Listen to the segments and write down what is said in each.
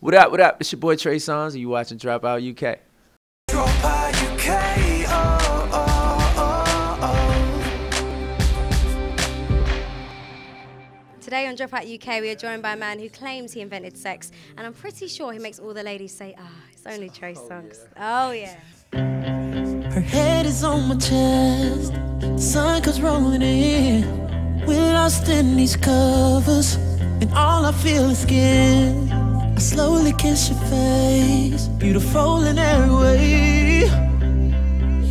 What up, what up? It's your boy Trey Songz, and you watching Dropout UK. Dropout UK, oh, oh, oh, oh. Today on Dropout UK, we are joined by a man who claims he invented sex, and I'm pretty sure he makes all the ladies say, ah, it's only Trey Songz. Oh, yeah. Her head is on my chest, the sun comes rolling in. We're lost in these covers, and all I feel is skin. I slowly kiss your face, beautiful in every way.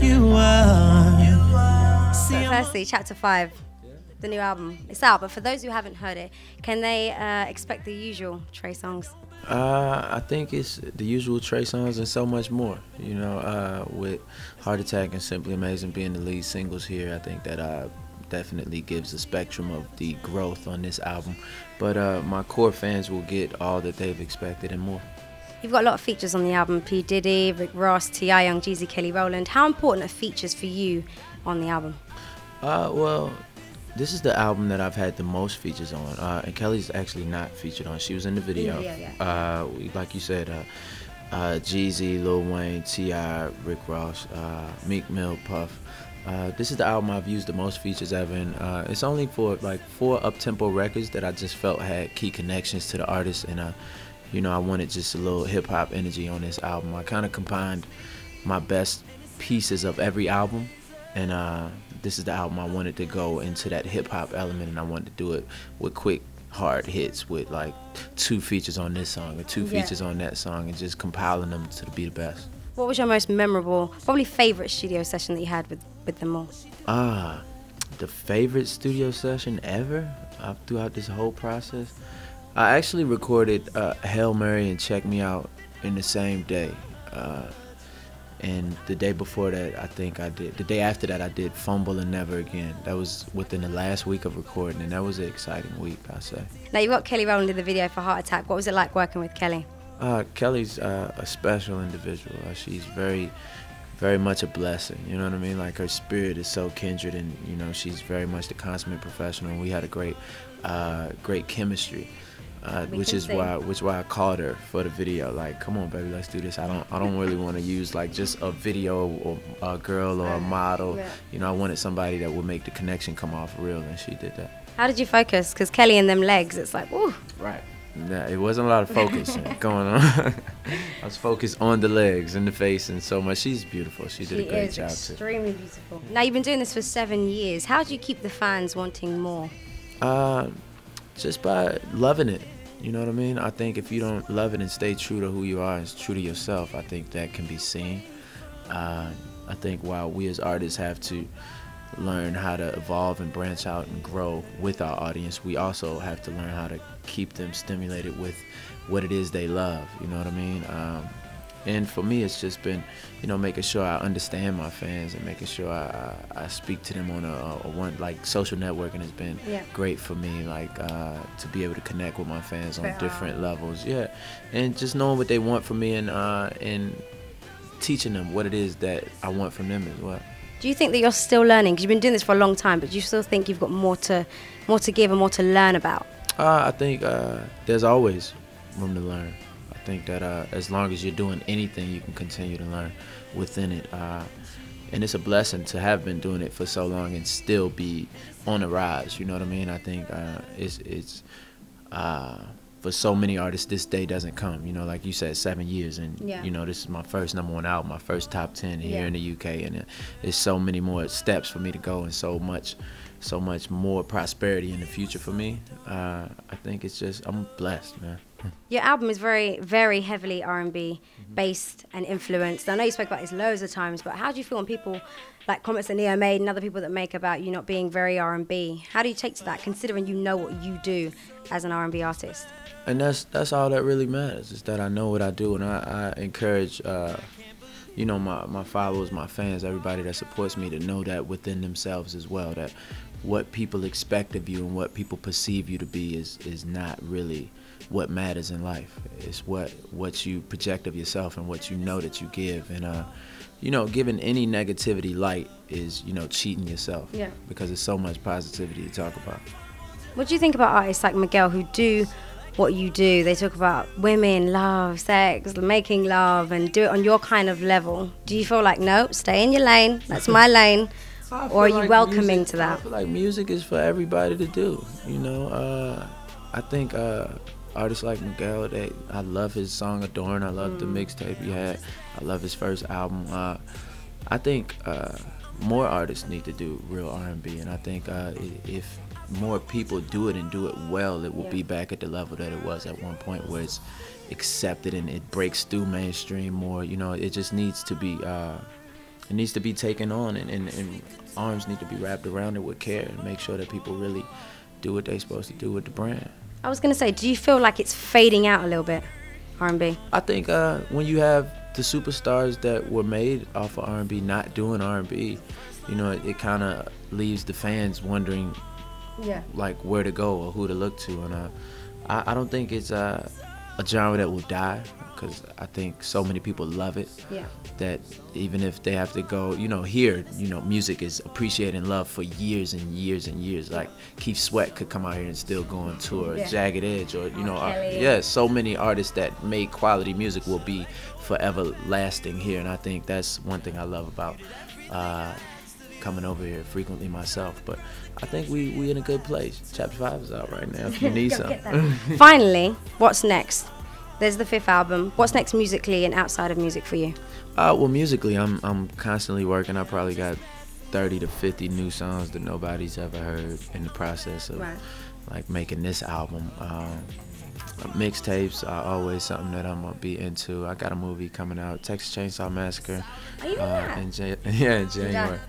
You are. So firstly, Chapter 5, the new album. It's out, but for those who haven't heard it, can they expect the usual Trey Songz? I think it's the usual Trey Songz and so much more. You know, with Heart Attack and Simply Amazing being the lead singles here, I think that definitely gives a spectrum of the growth on this album. But my core fans will get all that they've expected and more. You've got a lot of features on the album: P. Diddy, Rick Ross, T.I., Young Jeezy, Kelly Rowland. How important are features for you on the album? Well, this is the album that I've had the most features on, and Kelly's actually not featured on. She was in the video. Like you said, Jeezy, Lil Wayne, T.I., Rick Ross, Meek Mill, Puff. This is the album I've used the most features ever, and it's only for like 4 up-tempo records that I just felt had key connections to the artist, and you know, I wanted just a little hip-hop energy on this album. I kind of combined my best pieces of every album, and this is the album I wanted to go into that hip-hop element, and I wanted to do it with quick, hard hits with like 2 features on this song or 2 features on that song, and just compiling them to be the best. What was your most memorable, probably favorite studio session that you had with them all? The favorite studio session ever throughout this whole process? I actually recorded Hail Mary and Check Me Out in the same day. And the day before that, I think I did. The day after that, I did Fumble and Never Again. That was within the last week of recording, and that was an exciting week, I say. Now, you've got Kelly Rowland in the video for Heart Attack. What was it like working with Kelly? Kelly's a special individual. She's very much a blessing, you know what I mean? Like, her spirit is so kindred, and you know, she's very much the consummate professional, and we had a great chemistry, which is why I called her for the video. Like, come on, baby, let's do this. I don't really want to use like just a video or a girl or a model. You know, I wanted somebody that would make the connection come off real, and she did that. How did you focus? Because Kelly and them legs, it's like, ooh. Right. Nah, it wasn't a lot of focus going on. I was focused on the legs and the face and so much. She's beautiful. She did a great job too. Extremely beautiful. Now, you've been doing this for 7 years. How do you keep the fans wanting more? Just by loving it. You know what I mean? I think if you don't love it and stay true to who you are and true to yourself, I think that can be seen. I think while we as artists have to learn how to evolve and branch out and grow with our audience, we also have to learn how to keep them stimulated with what it is they love, you know what I mean? And for me, it's just been, you know, making sure I understand my fans and making sure I speak to them on like social networking has been great for me, like to be able to connect with my fans on different levels, and just knowing what they want from me, and teaching them what it is that I want from them as well. Do you think that you're still learning? Because you've been doing this for a long time, but do you still think you've got more to give and more to learn about? I think there's always room to learn. I think that as long as you're doing anything, you can continue to learn within it. And it's a blessing to have been doing it for so long and still be on the rise. You know what I mean? I think it's for so many artists, this day doesn't come. You know, like you said, 7 years, and you know, this is my first #1 album, my first top 10 here in the UK, and there's so many more steps for me to go, and so much more prosperity in the future for me. I think it's just, I'm blessed, man. Your album is very, very heavily R&B based and influenced. I know you spoke about this loads of times, but how do you feel when people, like comments that Neo made and other people that make about you not being very R&B? How do you take to that, considering you know what you do as an R&B artist? And that's all that really matters, is that I know what I do, and I encourage you know, my followers, my fans, everybody that supports me, to know that within themselves as well, that what people expect of you and what people perceive you to be is not really what matters in life. It's what you project of yourself and what you know that you give. And you know, giving any negativity light is, you know, cheating yourself. Yeah. Because there's so much positivity to talk about. What do you think about artists like Miguel who do what you do. They talk about women, love, sex, making love, and do it on your kind of level. Do you feel like, no, stay in your lane, that's my lane? Or are you welcoming to that? I feel like music is for everybody to do, you know. I think artists like Miguel, I love his song Adorn. I love the mixtape he had. I love his first album. I think more artists need to do real R&B, and I think if more people do it and do it well, it will be back at the level that it was at one point, where it's accepted and it breaks through mainstream more. You know, it just needs to be it needs to be taken on, and arms need to be wrapped around it with care and make sure that people really do what they're supposed to do with the brand. I was going to say, do you feel like it's fading out a little bit, R&B? I think when you have the superstars that were made off of R&B not doing R&B, you know, it kind of leaves the fans wondering like where to go or who to look to. And I don't think it's a genre that will die, because I think so many people love it that even if they have to go, you know, here, you know, music is appreciated and loved for years and years and years. Like Keith Sweat could come out here and still go on tour, Jagged Edge, or, you know, so many artists that make quality music will be forever lasting here. And I think that's one thing I love about coming over here frequently myself. But I think we in a good place. Chapter 5 is out right now if you need something. Finally, what's next? There's the 5th album. What's next musically and outside of music for you? Well, musically, I'm constantly working. I probably got 30 to 50 new songs that nobody's ever heard in the process of like making this album. Mixtapes are always something that I'm gonna be into. I got a movie coming out, Texas Chainsaw Massacre. Are you in that? In January.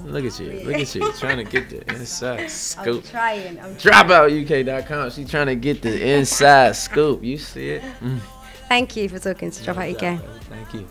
Look at you, trying to get the inside scoop. I'm trying. Dropout UK.com. She's trying to get the inside scoop. You see it? Thank you for talking to Dropout UK. Thank you.